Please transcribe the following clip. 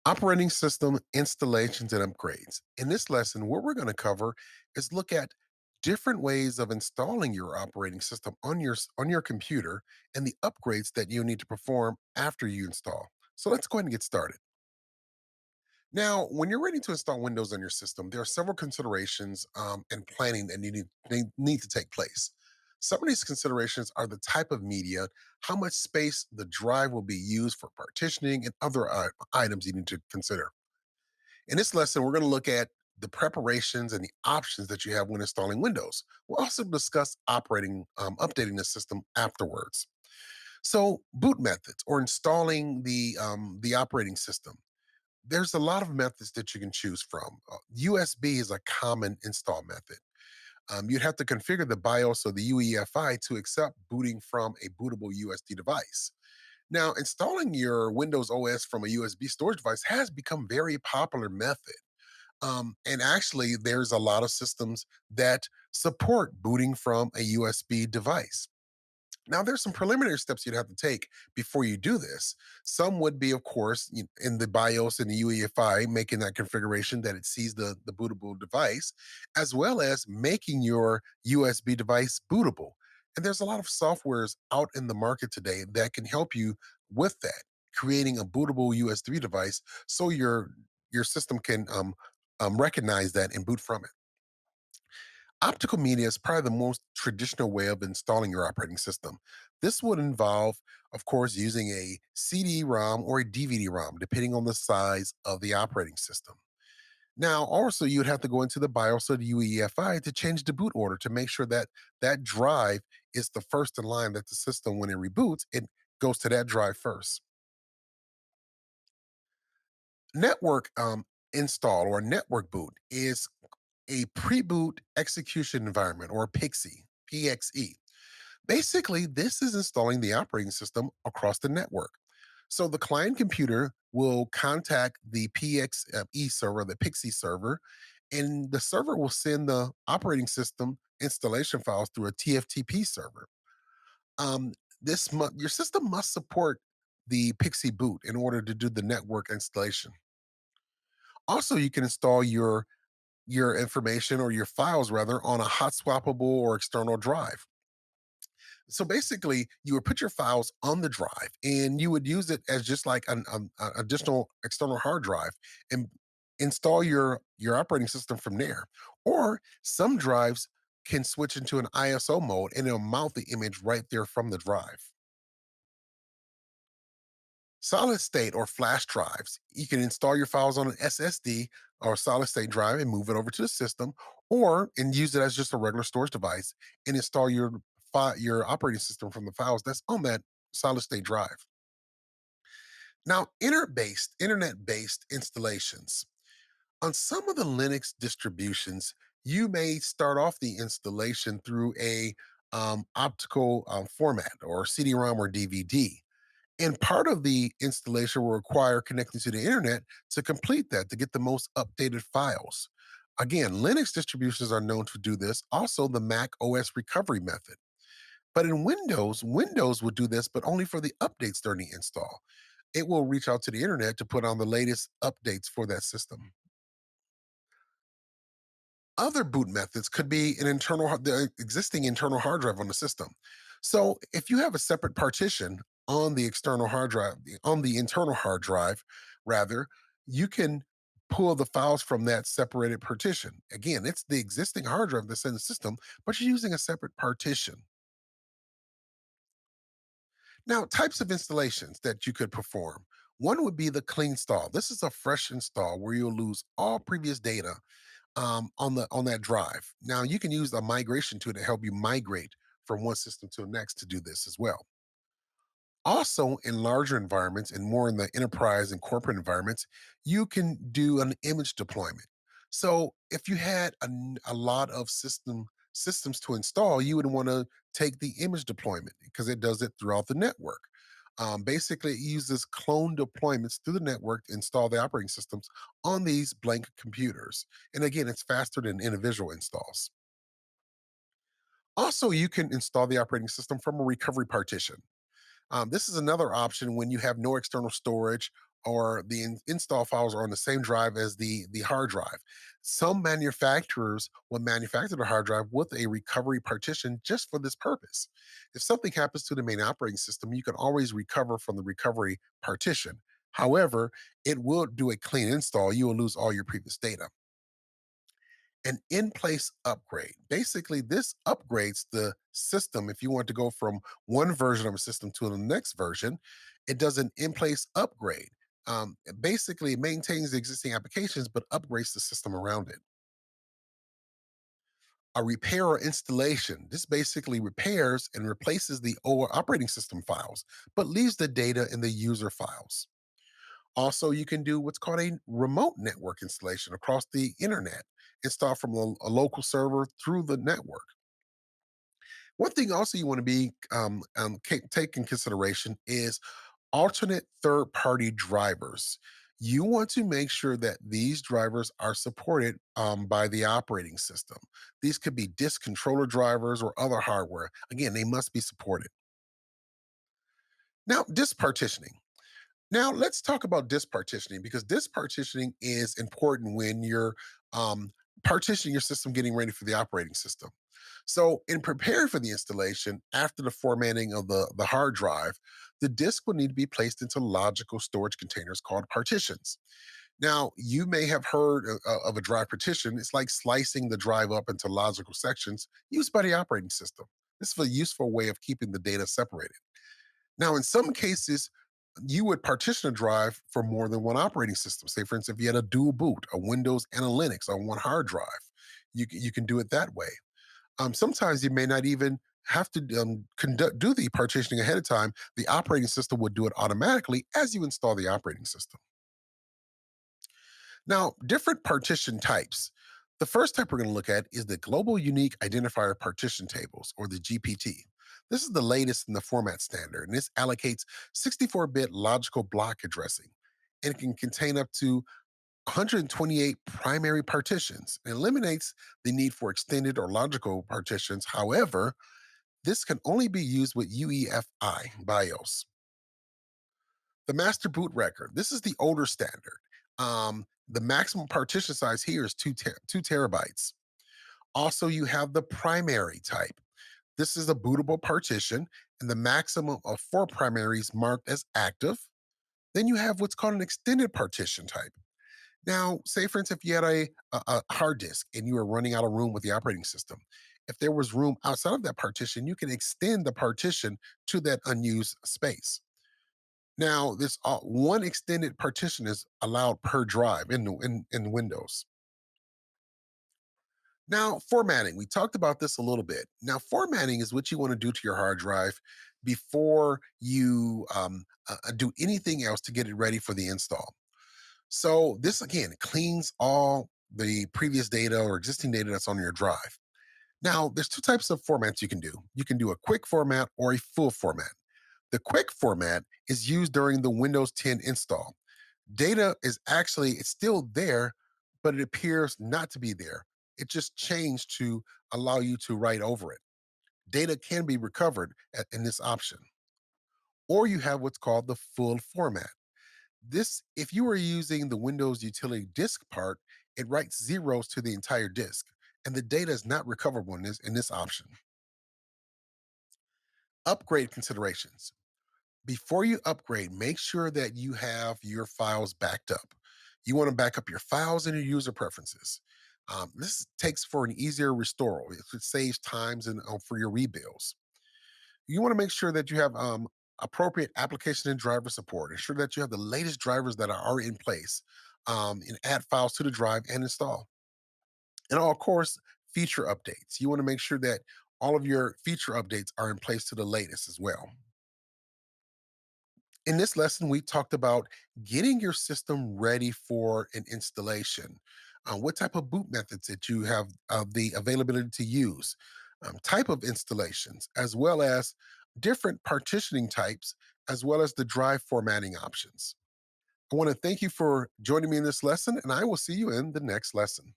Operating system installations and upgrades. In this lesson, what we're going to cover is look at different ways of installing your operating system on your computer and the upgrades that you need to perform after you install. So let's go ahead and get started. Now, when you're ready to install Windows on your system, there are several considerations and planning that need to take place. Some of these considerations are the type of media, how much space the drive will be used for partitioning, and other items you need to consider. In this lesson, we're going to look at the preparations and the options that you have when installing Windows. We'll also discuss updating the system afterwards. So, boot methods or installing the operating system. There's a lot of methods that you can choose from. USB is a common install method. You'd have to configure the BIOS or the UEFI to accept booting from a bootable USB device. Now, installing your Windows OS from a USB storage device has become very popular method. And actually, there's a lot of systems that support booting from a USB device. Now, there's some preliminary steps you'd have to take before you do this. Some would be, of course, in the BIOS and the UEFI, making that configuration that it sees the bootable device, as well as making your USB device bootable. And there's a lot of softwares out in the market today that can help you with that, creating a bootable USB device so your system can recognize that and boot from it. Optical media is probably the most traditional way of installing your operating system. This would involve, of course, using a CD-ROM or a DVD-ROM, depending on the size of the operating system. Now, also, you'd have to go into the BIOS or the UEFI to change the boot order to make sure that that drive is the first in line that the system, when it reboots, it goes to that drive first. Network install or network boot is a pre-boot execution environment or PXE. Basically, this is installing the operating system across the network. So the client computer will contact the PXE server, the PXE server, and the server will send the operating system installation files through a TFTP server. Um, your system must support the PXE boot in order to do the network installation. Also, you can install your information or your files rather on a hot swappable or external drive. So basically, you would put your files on the drive and you would use it as just like an additional external hard drive and install your operating system from there. Or some drives can switch into an ISO mode and it'll mount the image right there from the drive. Solid state or flash drives, you can install your files on an SSD or solid state drive and move it over to the system, or and use it as just a regular storage device and install your operating system from the files that's on that solid state drive. Now, internet-based installations. On some of the Linux distributions, you may start off the installation through a optical format or CD-ROM or DVD. And part of the installation will require connecting to the internet to complete that, to get the most updated files. Again, Linux distributions are known to do this, also the Mac OS recovery method. But in Windows, Windows will do this, but only for the updates during the install. It will reach out to the internet to put on the latest updates for that system. Other boot methods could be the existing internal hard drive on the system. So if you have a separate partition on the external hard drive, on the internal hard drive, rather, you can pull the files from that separated partition. Again, it's the existing hard drive that's in the system, but you're using a separate partition. Now, types of installations that you could perform. One would be the clean install. This is a fresh install where you'll lose all previous data on that drive. Now you can use a migration tool to help you migrate from one system to the next to do this as well. Also, in larger environments and more in the enterprise and corporate environments, you can do an image deployment. So, if you had a lot of systems to install, you would want to take the image deployment because it does it throughout the network. Basically, it uses clone deployments through the network to install the operating systems on these blank computers. And again, it's faster than individual installs. Also, you can install the operating system from a recovery partition. This is another option when you have no external storage or the install files are on the same drive as the hard drive. Some manufacturers will manufacture the hard drive with a recovery partition just for this purpose. If something happens to the main operating system, you can always recover from the recovery partition. However, it will do a clean install. You will lose all your previous data. An in place upgrade. Basically, this upgrades the system. If you want to go from one version of a system to the next version, it does an in place upgrade. Basically, it maintains the existing applications but upgrades the system around it. A repair or installation. This basically repairs and replaces the old operating system files, but leaves the data in the user files. Also, you can do what's called a remote network installation across the internet, install from a local server through the network. One thing also you want to be take in consideration is alternate third party drivers. You want to make sure that these drivers are supported by the operating system. These could be disk controller drivers or other hardware. Again, they must be supported. Now, disk partitioning. Now, let's talk about disk partitioning because disk partitioning is important when you're um, partitioning your system, getting ready for the operating system. So, in preparing for the installation, after the formatting of the hard drive, the disk will need to be placed into logical storage containers called partitions. Now, you may have heard of a drive partition. It's like slicing the drive up into logical sections used by the operating system. This is a useful way of keeping the data separated. Now, in some cases, you would partition a drive for more than one operating system. Say, for instance, if you had a dual boot, a Windows and a Linux on one hard drive, you can do it that way. Sometimes you may not even have to do the partitioning ahead of time. The operating system would do it automatically as you install the operating system. Now, different partition types. The first type we're going to look at is the Global Unique Identifier Partition Tables, or the GPT. This is the latest in the format standard, and this allocates 64-bit logical block addressing, and it can contain up to 128 primary partitions. It eliminates the need for extended or logical partitions. However, this can only be used with UEFI BIOS. The master boot record. This is the older standard. The maximum partition size here is 2 terabytes. Also, you have the primary type. This is a bootable partition, and the maximum of 4 primaries marked as active. Then you have what's called an extended partition type. Now, say for instance, if you had a hard disk and you were running out of room with the operating system, if there was room outside of that partition, you can extend the partition to that unused space. Now, this one extended partition is allowed per drive in Windows. Now, formatting. We talked about this a little bit. Now, formatting is what you want to do to your hard drive before you do anything else to get it ready for the install. So, this again cleans all the previous data or existing data that's on your drive. Now, there's two types of formats you can do. You can do a quick format or a full format. The quick format is used during the Windows 10 install. Data is actually it's still there, but it appears not to be there. It just changed to allow you to write over it. Data can be recovered in this option. Or you have what's called the full format. This, if you are using the Windows utility disk part, it writes zeros to the entire disk, and the data is not recoverable in this option. Upgrade considerations. Before you upgrade, make sure that you have your files backed up. You want to back up your files and your user preferences. This takes for an easier restore. It saves times and for your rebuilds. You want to make sure that you have appropriate application and driver support. Ensure that you have the latest drivers that are already in place, and add files to the drive and install. And of course, feature updates. You want to make sure that all of your feature updates are in place to the latest as well. In this lesson, we talked about getting your system ready for an installation, what type of boot methods that you have the availability to use, type of installations, as well as different partitioning types, as well as the drive formatting options. I want to thank you for joining me in this lesson, and I will see you in the next lesson.